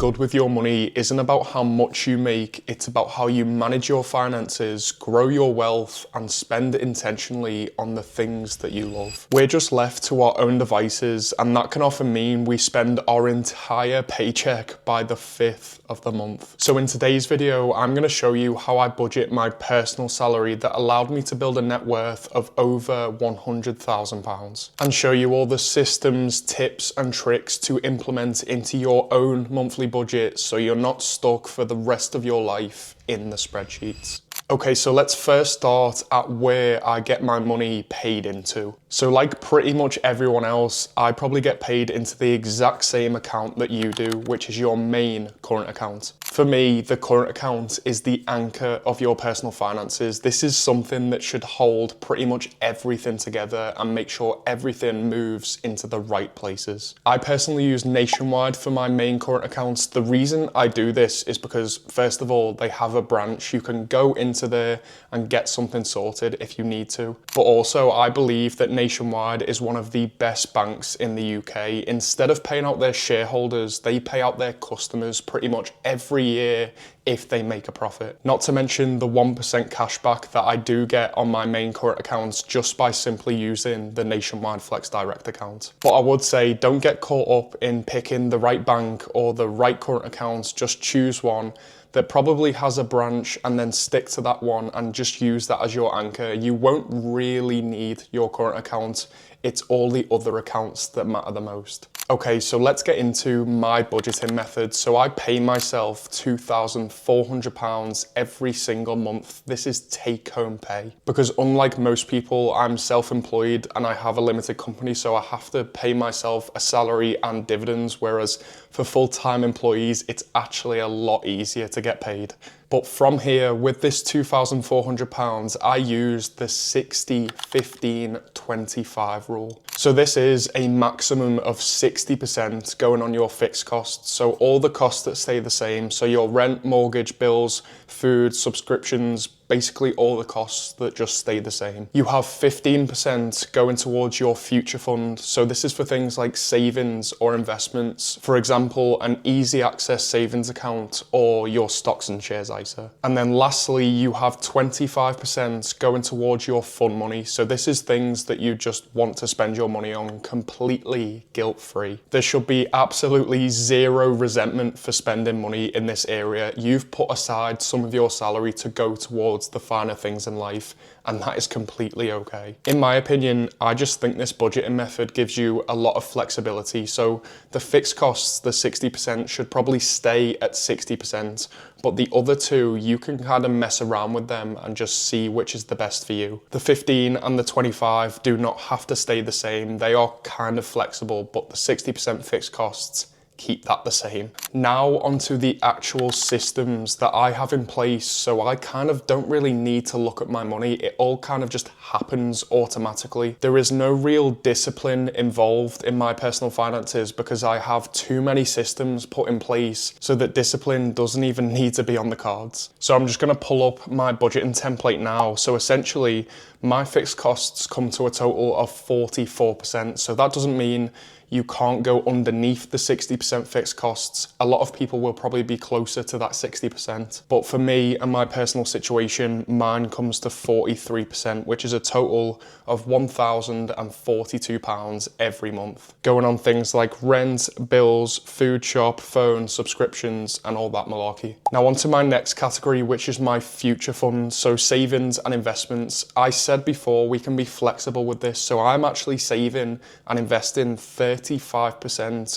good with your money isn't about how much you make, it's about how you manage your finances, grow your wealth, and spend intentionally on the things that you love. We're just left to our own devices, and that can often mean we spend our entire paycheck by the 5th of the month. So in today's video, I'm going to show you how I budget my personal salary that allowed me to build a net worth of over £100,000, and show you all the systems, tips, and tricks to implement into your own monthly budget so you're not stuck for the rest of your life in the spreadsheets. Okay, so let's first start at where I get my money paid into. So like pretty much everyone else, I probably get paid into the exact same account that you do, which is your main current account. For me, the current account is the anchor of your personal finances. This is something that should hold pretty much everything together and make sure everything moves into the right places. I personally use Nationwide for my main current accounts. The reason I do this is because, first of all, they have a branch. You can go into there and get something sorted if you need to. But also, I believe that Nationwide is one of the best banks in the UK. Instead of paying out their shareholders, they pay out their customers pretty much every year if they make a profit. Not to mention the 1% cashback that I do get on my main current accounts just by simply using the Nationwide Flex Direct account. But I would say don't get caught up in picking the right bank or the right current accounts. Just choose one that probably has a branch and then stick to that one and just use that as your anchor. You won't really need your current account. It's all the other accounts that matter the most. Okay, so let's get into my budgeting method. So I pay myself £2,400 every single month. This is take-home pay. Because unlike most people, I'm self-employed and I have a limited company, so I have to pay myself a salary and dividends, whereas for full-time employees, it's actually a lot easier to get paid. But from here, with this £2,400, I use the 60-15-25 rule. So this is a maximum of 60% going on your fixed costs. So all the costs that stay the same. So your rent, mortgage, bills, food, subscriptions, basically all the costs that just stay the same. You have 15% going towards your future fund. So this is for things like savings or investments. For example, an easy access savings account or your stocks and shares ISA. And then lastly, you have 25% going towards your fun money. So this is things that you just want to spend your money on completely guilt-free. There should be absolutely zero resentment for spending money in this area. You've put aside some of your salary to go towards the finer things in life, and that is completely okay. In my opinion, I just think this budgeting method gives you a lot of flexibility. So the fixed costs, the 60%, should probably stay at 60%, but the other two, you can kind of mess around with them and just see which is the best for you. The 15 and the 25 do not have to stay the same. They are kind of flexible, but the 60% fixed costs, keep that the same. Now onto the actual systems that I have in place. So I kind of don't really need to look at my money. It all kind of just happens automatically. There is no real discipline involved in my personal finances because I have too many systems put in place so that discipline doesn't even need to be on the cards. So I'm just going to pull up my budgeting template now. So essentially my fixed costs come to a total of 44%. So that doesn't mean you can't go underneath the 60% fixed costs. A lot of people will probably be closer to that 60%. But for me and my personal situation, mine comes to 43%, which is a total of £1,042 every month. Going on things like rent, bills, food shop, phone, subscriptions, and all that malarkey. Now onto my next category, which is my future fund. So savings and investments. I said before, we can be flexible with this. So I'm actually saving and investing 35%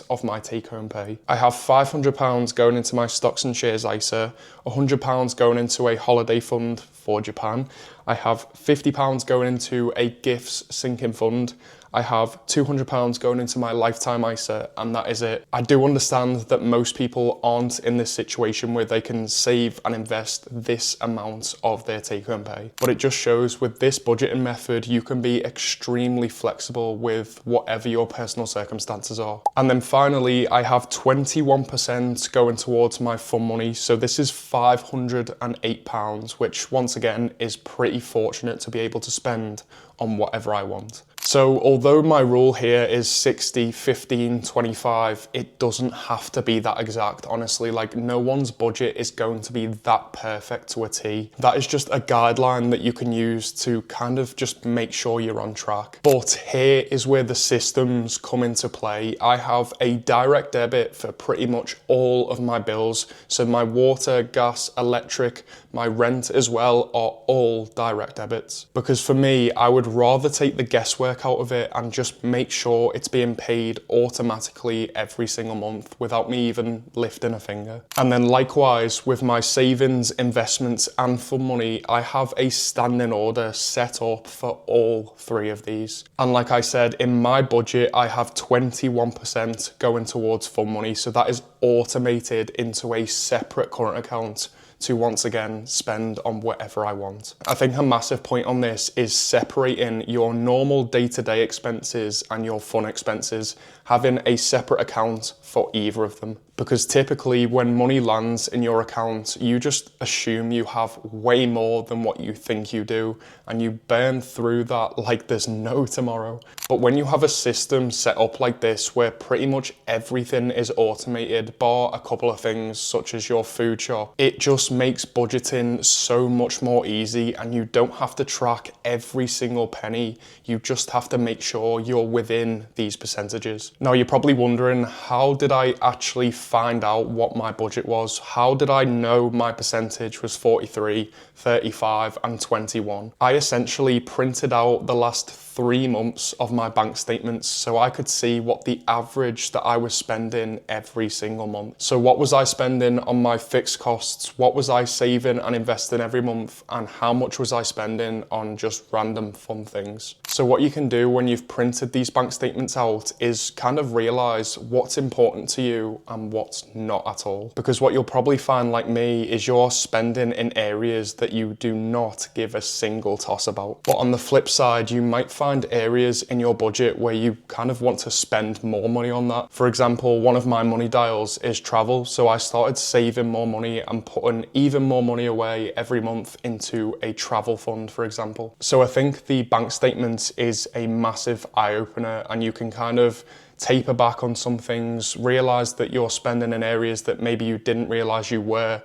of my take-home pay. I have £500 going into my stocks and shares ISA, £100 going into a holiday fund for Japan. I have £50 going into a gifts sinking fund. I have £200 going into my lifetime ISA, and that is it. I do understand that most people aren't in this situation where they can save and invest this amount of their take-home pay. But it just shows with this budgeting method, you can be extremely flexible with whatever your personal circumstances are. And then finally, I have 21% going towards my fun money. So this is £508, which once again is pretty fortunate to be able to spend on whatever I want. So So although my rule here is 60, 15, 25, it doesn't have to be that exact, honestly. Like, no one's budget is going to be that perfect to a T. That is just a guideline that you can use to kind of just make sure you're on track. But here is where the systems come into play. I have a direct debit for pretty much all of my bills. So my water, gas, electric, my rent as well are all direct debits. Because for me, I would rather take the guesswork out of it and just make sure it's being paid automatically every single month without me even lifting a finger. And then likewise with my savings, investments and fund money, I have a standing order set up for all three of these. And like I said, in my budget, I have 21% going towards fund money. So that is automated into a separate current account to once again spend on whatever I want. I think a massive point on this is separating your normal day-to-day expenses and your fun expenses, having a separate account for either of them. Because typically when money lands in your account, you just assume you have way more than what you think you do, and you burn through that like there's no tomorrow. But when you have a system set up like this, where pretty much everything is automated, bar a couple of things such as your food shop, it just makes budgeting so much more easy, and you don't have to track every single penny. You just have to make sure you're within these percentages. Now you're probably wondering, how did I actually find out what my budget was? How did I know my percentage was 43, 35 and 21? I essentially printed out the last 3 months of my bank statements so I could see what the average that I was spending every single month. So what was I spending on my fixed costs? What was I saving and investing every month? And how much was I spending on just random fun things? So what you can do when you've printed these bank statements out is kind of realize what's important to you and what's not at all. Because what you'll probably find, like me, is you're spending in areas that you do not give a single toss about. But on the flip side, you might find areas in your budget where you kind of want to spend more money on that. For example, one of my money dials is travel. So I started saving more money and putting even more money away every month into a travel fund, for example. So I think the bank statement is a massive eye-opener, and you can kind of taper back on some things, realize that you're spending in areas that maybe you didn't realize you were.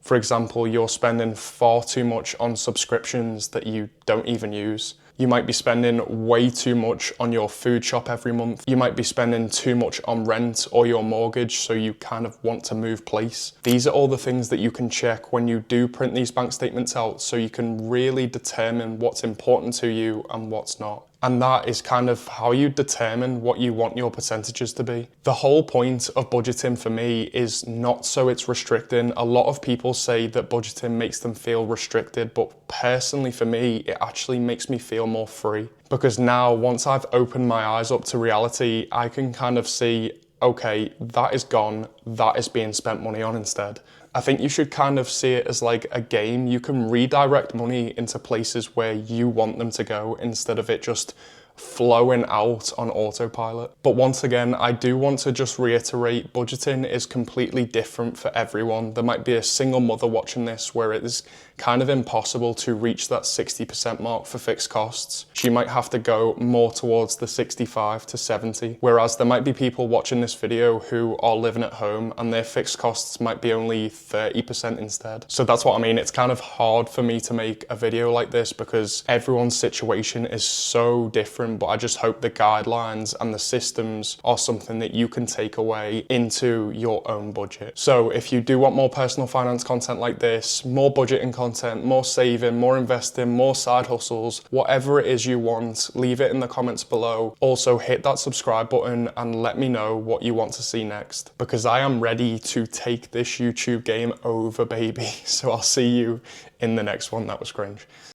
For example, you're spending far too much on subscriptions that you don't even use. You might be spending way too much on your food shop every month. You might be spending too much on rent or your mortgage, so you kind of want to move place. These are all the things that you can check when you do print these bank statements out, so you can really determine what's important to you and what's not. And that is kind of how you determine what you want your percentages to be. The whole point of budgeting for me is not so it's restricting. A lot of people say that budgeting makes them feel restricted, but personally for me, it actually makes me feel more free. Because now, once I've opened my eyes up to reality, I can kind of see, okay, that is gone, that is being spent money on instead. I think you should kind of see it as like a game. You can redirect money into places where you want them to go instead of it just flowing out on autopilot. But once again, I do want to just reiterate, budgeting is completely different for everyone. There might be a single mother watching this where it is kind of impossible to reach that 60% mark for fixed costs. She might have to go more towards the 65 to 70. Whereas there might be people watching this video who are living at home and their fixed costs might be only 30% instead. So that's what I mean. It's kind of hard for me to make a video like this because everyone's situation is so different, but I just hope the guidelines and the systems are something that you can take away into your own budget. So if you do want more personal finance content like this, more budgeting content, more saving, more investing, more side hustles, whatever it is you want, leave it in the comments below. Also hit that subscribe button and let me know what you want to see next, because I am ready to take this YouTube game over, baby. So I'll see you in the next one. That was cringe.